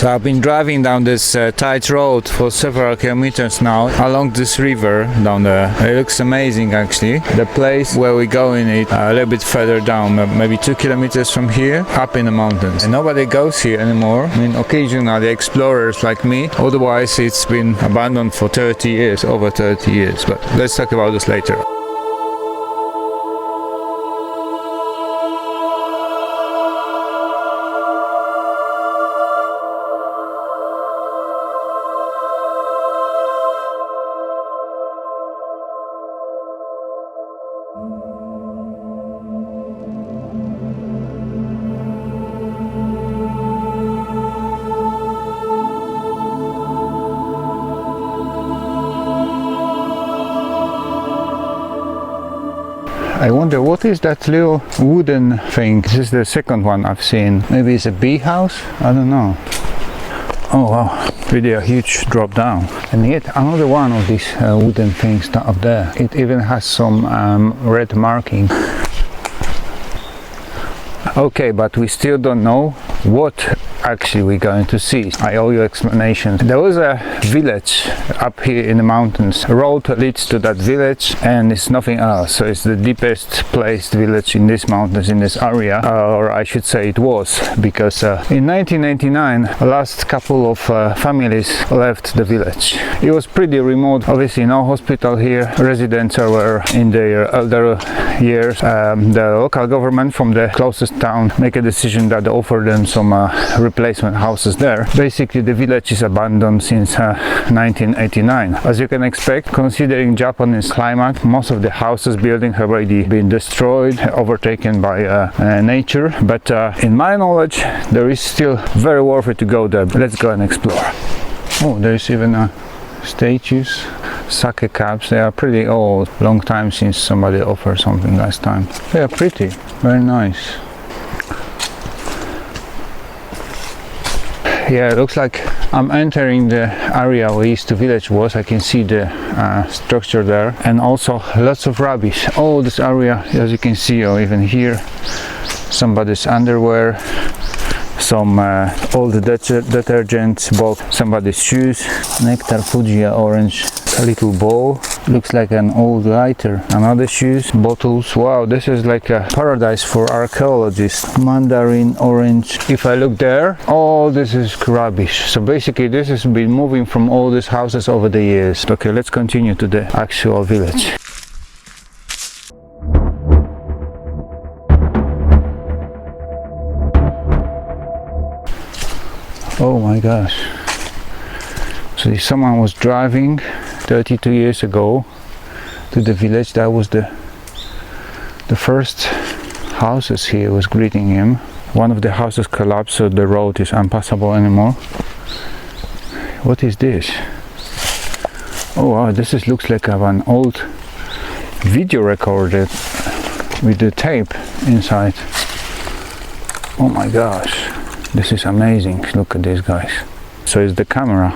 So I've been driving down this tight road for several kilometers now along this river down there. It looks amazing actually. The place where we're going is a little bit further down, maybe 2 kilometers from here, up in the mountains. And nobody goes here anymore. I mean, occasionally explorers like me. Otherwise, it's been abandoned for 30 years, over 30 years. But let's talk about this later. I wonder what is that little wooden thing. This is the second one I've seen. Maybe it's a bee house? I don't know. Oh wow, really a huge drop down. And yet another one of these wooden things up there. It even has some red marking. Okay, but we still don't know what actually we're going to see. I owe you explanations. There was a village up here in the mountains. A road leads to that village and it's nothing else. So it's the deepest placed village in these mountains, in this area, or I should say it was, because in 1999 the last couple of families left the village. It was pretty remote, obviously no hospital here, residents were in their elder years. The local government from the closest town make a decision that they offer them some replacement houses there. Basically the village is abandoned since 1989. As you can expect, considering Japanese climate, most of the houses building have already been destroyed, overtaken by nature, but in my knowledge there is still very worth it to go there. Let's go and explore. Oh, there's even statues, sake cups. They are pretty old, long time since somebody offered something last time. They are pretty, very nice. Yeah, it looks like I'm entering the area where East Village was. I can see the structure there, and also lots of rubbish. All this area, as you can see, or even here, somebody's underwear, some old detergents, both somebody's shoes, nectar Fujiya orange, a little bowl, looks like an old lighter, another shoes, bottles. Wow, this is like a paradise for archaeologists. Mandarin orange. If I look there, all this is rubbish. So basically this has been moving from all these houses over the years. Okay, let's continue to the actual village. Oh my gosh. So if someone was driving 32 years ago to the village, that was the first houses here was greeting him. One of the houses collapsed, so the road is unpassable anymore. What is this? Oh wow, this looks like an old video recorder with the tape inside. Oh my gosh, this is amazing. Look at this, guys. So it's the camera,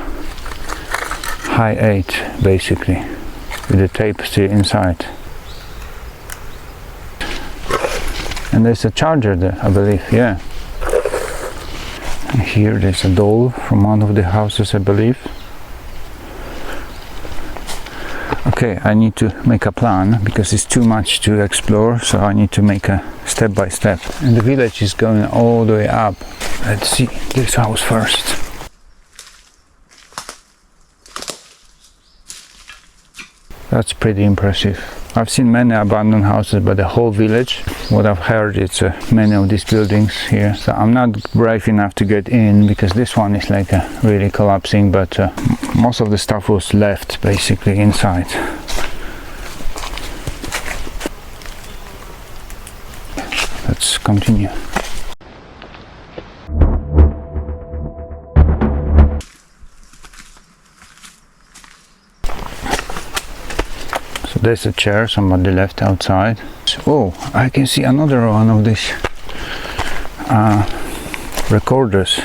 high 8 basically, with the tape still inside. And there's a charger there, I believe, yeah. And here there's a doll from one of the houses, I believe. Okay, I need to make a plan because it's too much to explore, so I need to make a step by step. And the village is going all the way up. Let's see this house first. That's pretty impressive. I've seen many abandoned houses, but the whole village, what I've heard, it's many of these buildings here. So I'm not brave enough to get in because this one is like really collapsing, but most of the stuff was left basically inside. Let's continue. There's a chair somebody left outside. Oh, I can see another one of these recorders.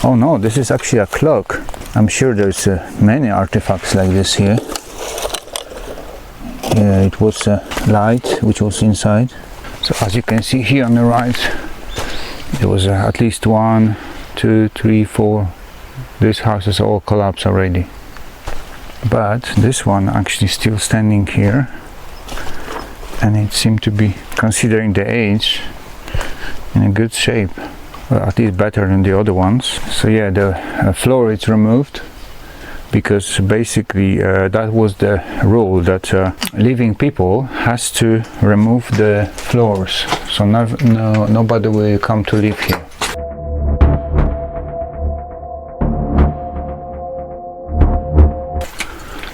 Oh no, this is actually a clock. I'm sure there's many artifacts like this here. Yeah, it was a light which was inside. So as you can see here on the right, there was at least 1, 2, 3, 4. These houses all collapsed already. But this one actually still standing here, and it seemed to be, considering the age, in a good shape. Well, at least better than the other ones. So yeah, the floor is removed, because basically that was the rule, that living people has to remove the floors, so nobody will come to live here.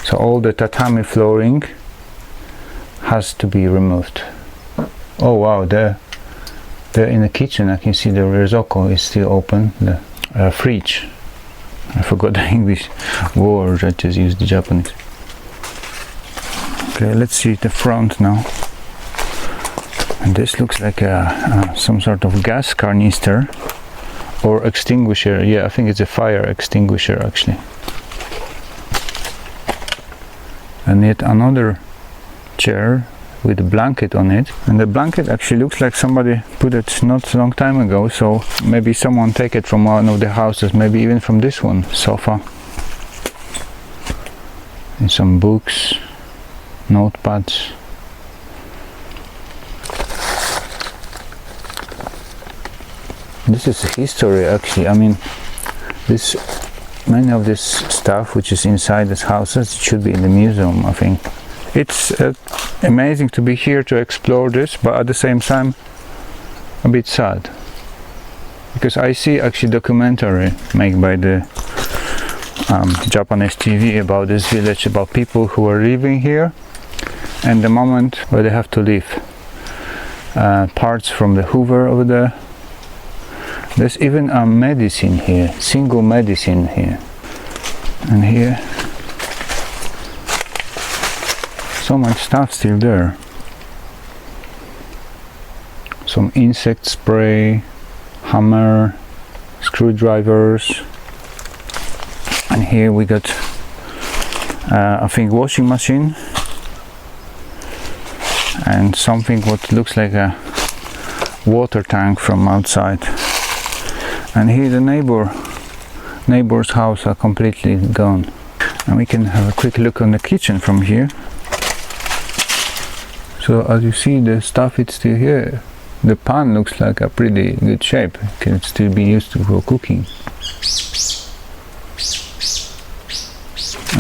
So all the tatami flooring has to be removed. Oh wow, there in the kitchen I can see the risotto is still open, the fridge. I forgot the English word, I just used the Japanese. Okay, let's see the front now. And this looks like some sort of gas canister or extinguisher. Yeah, I think it's a fire extinguisher actually. And yet another chair with a blanket on it, and the blanket actually looks like somebody put it not a long time ago, so maybe someone take it from one of the houses, maybe even from this one. Sofa and some books, notepads. This is history actually. I mean, many of this stuff which is inside these houses should be in the museum, I think. It's amazing to be here to explore this, but at the same time a bit sad, because I see actually documentary made by the Japanese TV about this village, about people who are living here and the moment where they have to leave. Parts from the Hoover over there. There's even a medicine here, single medicine here, and here so much stuff still there. Some insect spray, hammer, screwdrivers, and here we got I think washing machine and something what looks like a water tank from outside. And here the neighbor's house are completely gone. And we can have a quick look on the kitchen from here. So as you see, the stuff is still here. The pan looks like a pretty good shape. It can still be used for cooking.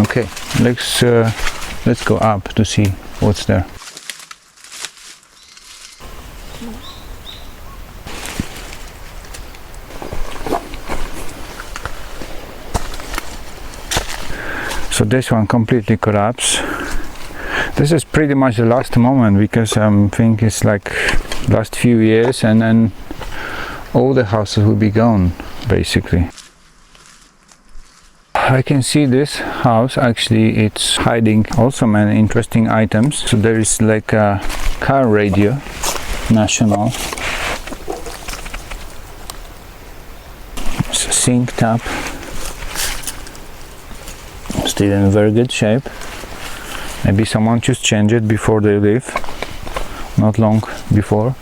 Okay, let's go up to see what's there. So this one completely collapsed. This is pretty much the last moment, because I think it's like last few years, and then all the houses will be gone basically. I can see this house actually, it's hiding also many interesting items. So there is like a car radio, national. It's a sink tap, still in very good shape. Maybe someone just changed it before they leave, not long before.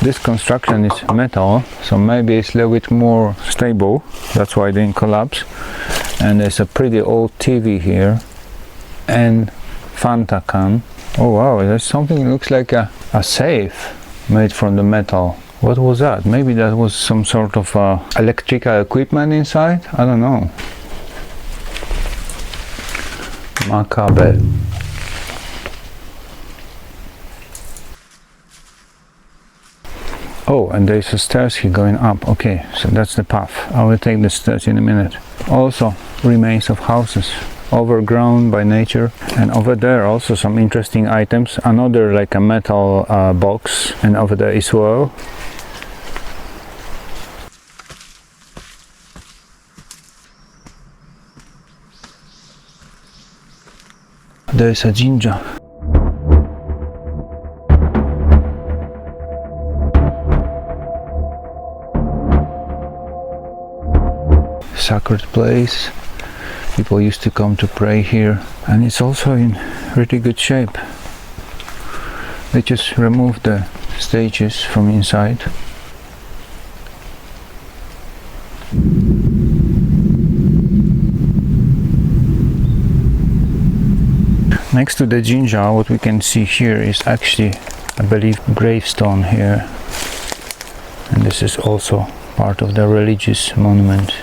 This construction is metal, so maybe it's a little bit more stable, that's why it didn't collapse. And there's a pretty old TV here and Fanta can. Oh wow, there's something that looks like a safe made from the metal. What was that? Maybe that was some sort of electrical equipment inside? I don't know. Macabre. Oh, and there's a stairs here going up. Okay, so that's the path. I will take the stairs in a minute. Also remains of houses, overgrown by nature. And over there also some interesting items. Another like a metal box, and over there as well. There is a jinja. Sacred place. People used to come to pray here, and it's also in really good shape. They just removed the stages from inside. Next to the jinja, what we can see here is actually, I believe, gravestone here, and this is also part of the religious monument.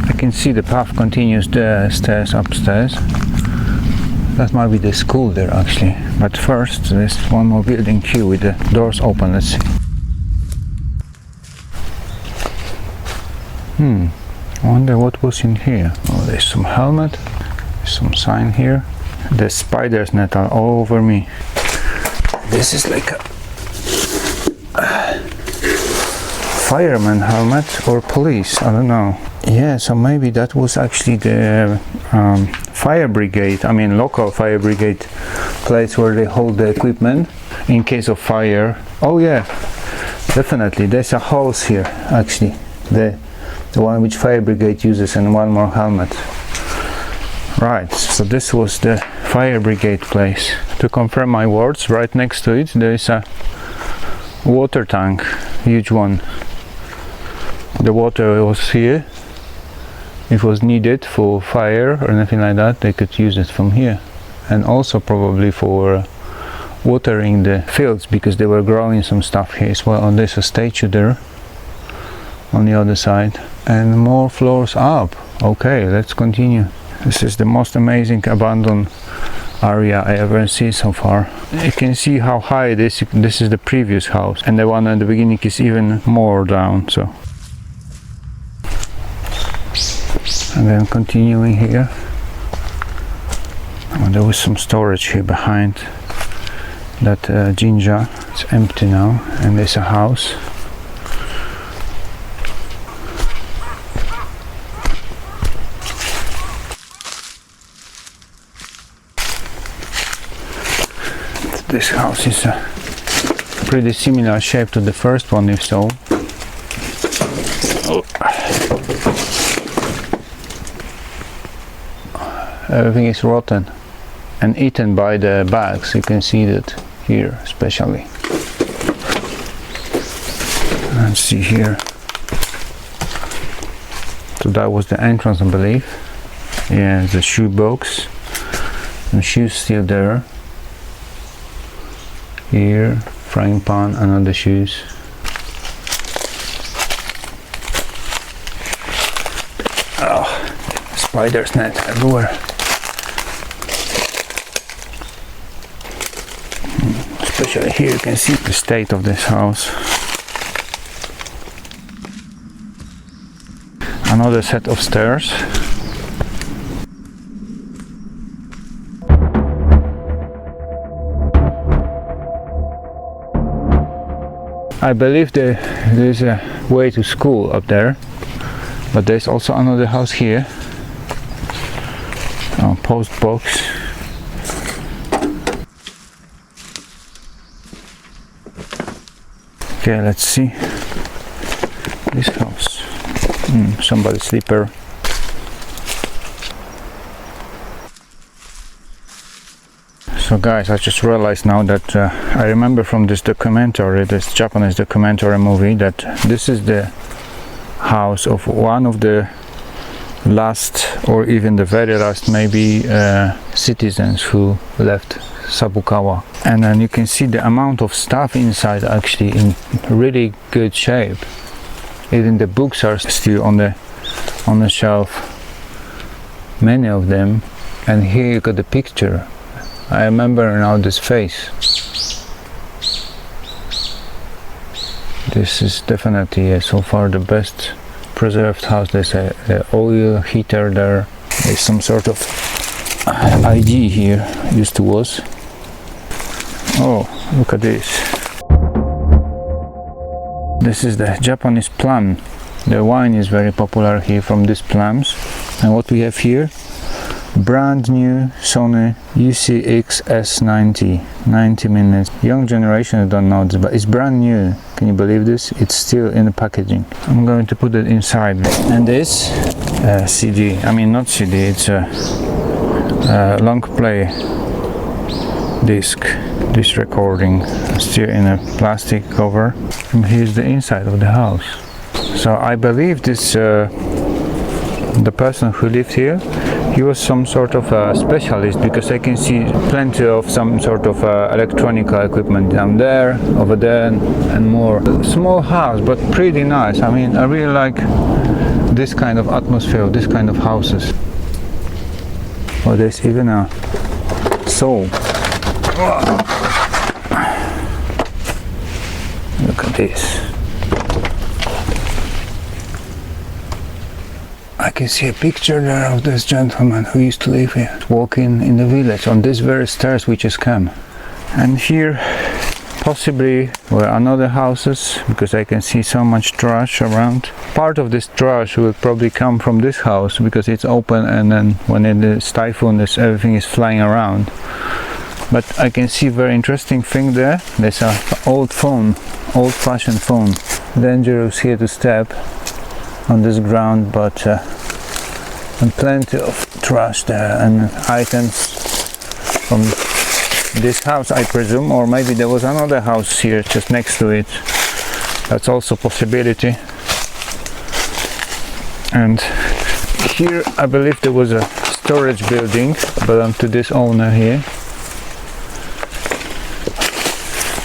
I can see the path continues the stairs upstairs. That might be the school there actually, but first there's one more building here with the doors open. Let's see. I wonder what was in here. Oh, there's some helmet, there's some sign here. The spider's net are all over me. This is like a fireman helmet or police, I don't know. Yeah, so maybe that was actually the fire brigade, I mean local fire brigade place where they hold the equipment in case of fire. Oh yeah, definitely, there's a hose here actually, the one which fire brigade uses, and one more helmet. Right, so this was the fire brigade place. To confirm my words, right next to it there is a water tank, huge one. The water was here. If it was needed for fire or anything like that, they could use it from here. And also probably for watering the fields, because they were growing some stuff here as well. And there's a statue there on the other side. And more floors up. Okay, let's continue. This is the most amazing abandoned area I ever seen so far. You can see how high it is. This is the previous house, and the one at the beginning is even more down. So, and then continuing here, there was some storage here behind that jinja. It's empty now, and there's a house. This house is a pretty similar shape to the first one, if so. Oh. Everything is rotten and eaten by the bugs. You can see that here especially. Let's see here. So that was the entrance, I believe. Yeah, the shoe box. The shoes still there. Here, frying pan, another shoes. Oh, spider's net everywhere. Especially here you can see the state of this house. Another set of stairs. I believe there's a way to school up there, but there's also another house here. Oh, post box. Okay, let's see this house. Somebody's sleeper. So guys, I just realized now that I remember from this documentary, this Japanese documentary movie, that this is the house of one of the last, or even the very last maybe, citizens who left Sabukawa. And then you can see the amount of stuff inside actually in really good shape. Even the books are still on the shelf, many of them. And here you got the picture. I remember now this face. This is definitely so far the best preserved house. There's a oil heater there. There's some sort of ID here, used to was. Oh, look at this. This is the Japanese plum. The wine is very popular here from these plums. And what we have here, brand new Sony UCX S90, 90 minutes. Young generation don't know this, but it's brand new. Can you believe this? It's still in the packaging. I'm going to put it inside. And this CD, I mean not CD, it's a long play disc. This recording still in a plastic cover. And here's the inside of the house. So I believe this the person who lived here he was some sort of a specialist, because I can see plenty of some sort of electronic equipment down there, over there, and more. Small house, but pretty nice. I mean, I really like this kind of atmosphere, this kind of houses. Oh, there's even a soul. Look at this. I can see a picture there of this gentleman who used to live here, walking in the village on this very stairs we just came. And here possibly were another houses, because I can see so much trash around. Part of this trash will probably come from this house, because it's open, and then when it is typhoon, everything is flying around. But I can see very interesting thing there. There's a old phone, old-fashioned phone. Dangerous here to step on this ground, but and plenty of trash there and items from this house, I presume, or maybe there was another house here just next to it. That's also a possibility. And here I believe there was a storage building belonged to this owner here,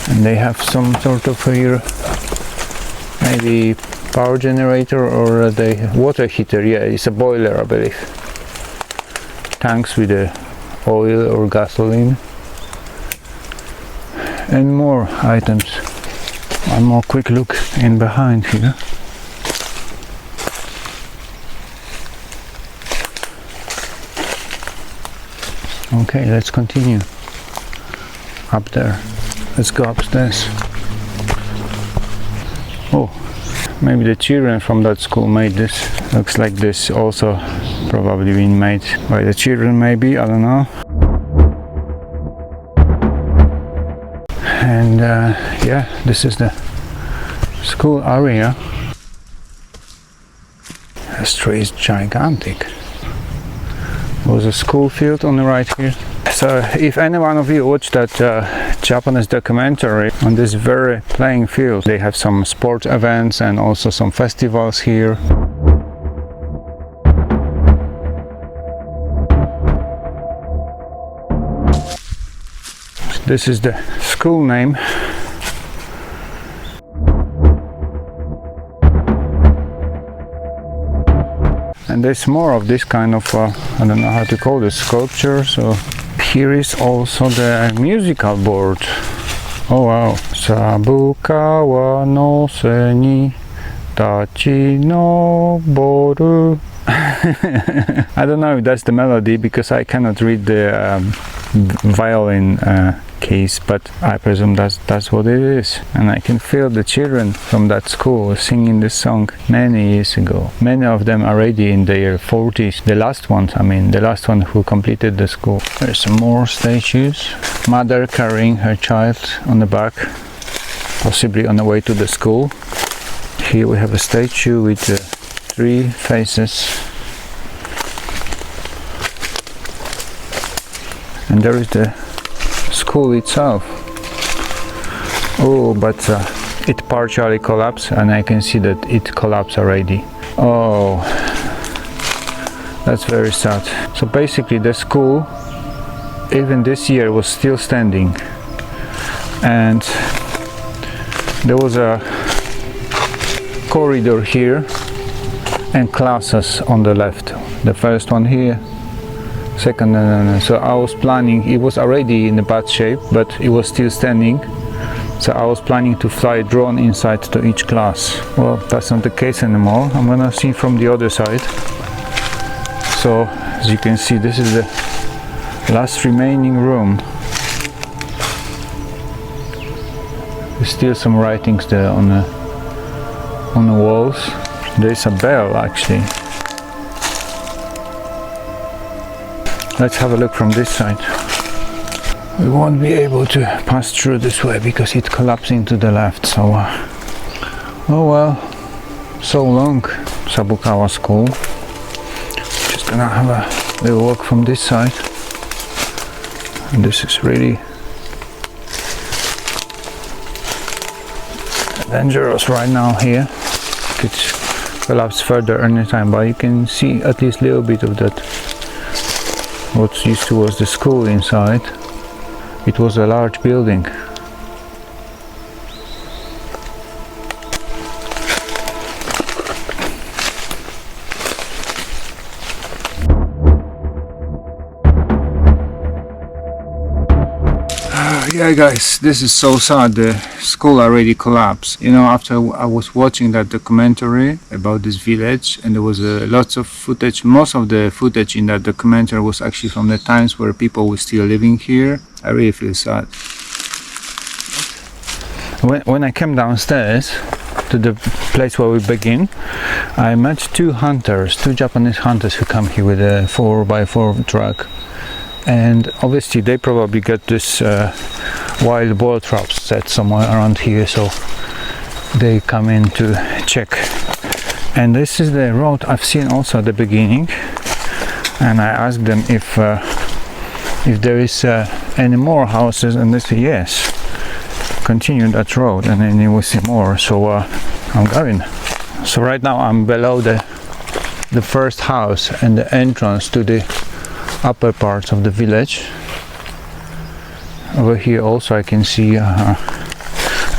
and they have some sort of here maybe power generator or the water heater. Yeah, it's a boiler, I believe. Tanks with the oil or gasoline, and more items. One more quick look in behind here. Okay, let's continue up there. Let's go upstairs. Oh, maybe the children from that school made this. Looks like this also probably been made by the children, maybe, I don't know. And yeah, this is the school area. The street is gigantic. There was a school field on the right here. So if any one of you watched that Japanese documentary on this very playing field, they have some sport events and also some festivals here. This is the school name. And there's more of this kind of, I don't know how to call this, sculpture. So here is also the musical board. Oh wow. Sabukawa no se ni tachi noboru. I don't know if that's the melody, because I cannot read the violin keys, but I presume that's what it is. And I can feel the children from that school singing this song many years ago. Many of them are already in their 40s. The last ones, I mean, the last one who completed the school. There's some more statues. Mother carrying her child on the back, possibly on the way to the school. Here we have a statue with 3 faces. And there is the school itself. Oh, but it partially collapsed, and I can see that it collapsed already. Oh, that's very sad. So basically the school, even this year, was still standing, and there was a corridor here and classes on the left. The first one here, second, so I was planning, it was already in a bad shape, but it was still standing, so I was planning to fly a drone inside to each class. Well, that's not the case anymore. I'm gonna see from the other side. So as you can see, this is the last remaining room. There's still some writings there on the walls. There's a bell actually. Let's have a look from this side. We won't be able to pass through this way because it collapsed into the left, so oh well, so long, Sabukawa school. Just gonna have a little walk from this side, and this is really dangerous right now here. It could collapse further anytime, but you can see at least a little bit of that what used to was the school inside. It was a large building. Yeah guys, this is so sad. The school already collapsed. You know, after I was watching that documentary about this village, and there was lots of footage. Most of the footage in that documentary was actually from the times where people were still living here. I really feel sad. When I came downstairs to the place where we begin, I met two Japanese hunters who come here with a 4x4 truck. And obviously they probably got this wild boar traps set somewhere around here, so they come in to check. And this is the road I've seen also at the beginning, and I asked them if there is any more houses, and they say yes, continue that road and then you will see more. So I'm going. So right now I'm below the first house and the entrance to the upper parts of the village. Over here also I can see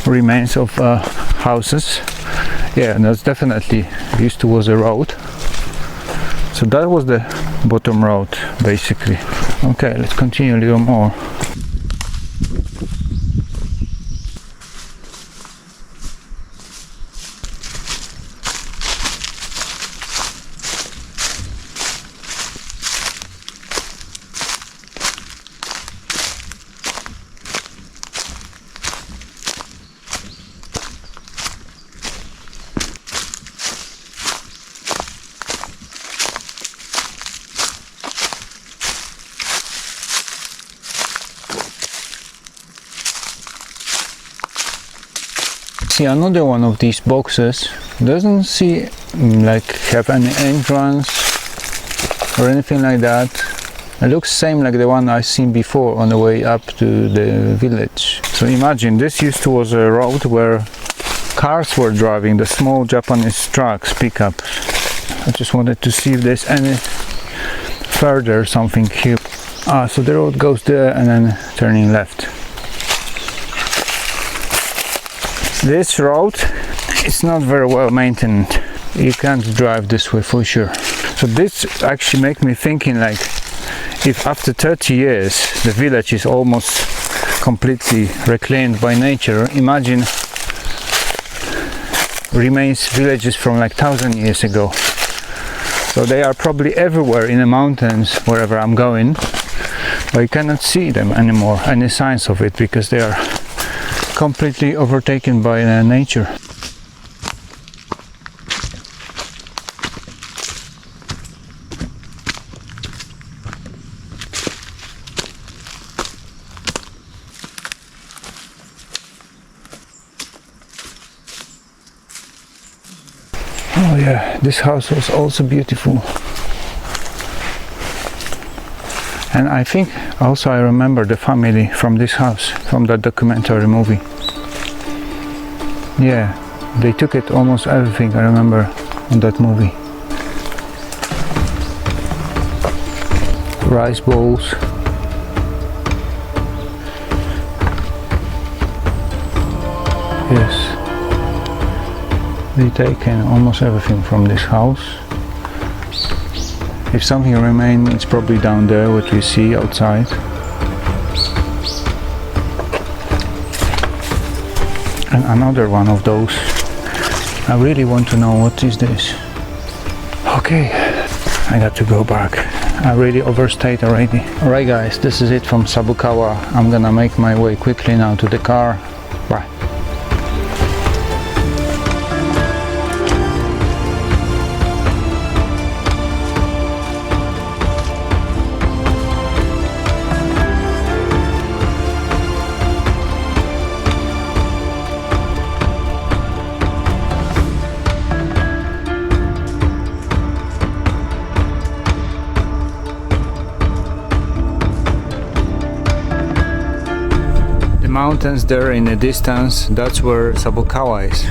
remains of houses. Yeah, and that's definitely used to was a road. So that was the bottom road basically. Okay, let's continue a little more. See, another one of these boxes doesn't have any entrance or anything like that. It looks same like the one I seen before on the way up to the village. So imagine this used to was a road where cars were driving, the small Japanese trucks, pickups. I just wanted to see if there's any further something here. So the road goes there and then turning left. This road is not very well maintained. You can't drive this way for sure. So this actually makes me thinking, like, if after 30 years the village is almost completely reclaimed by nature, imagine remains villages from like 1,000 years ago. So they are probably everywhere in the mountains wherever I'm going, but you cannot see them anymore, any signs of it, because they are completely overtaken by nature. Oh yeah, this house was also beautiful. And I think also I remember the family from this house, from that documentary movie. Yeah, they took it almost everything I remember on that movie. Rice bowls. Yes, they taken almost everything from this house. If something remains, it's probably down there, what we see outside. And another one of those. I really want to know what is this. Okay, I got to go back. I really overstayed already. Alright guys, this is it from Sabukawa. I'm gonna make my way quickly now to the car. Bye. Mountains there in the distance, that's where Sabukawa is.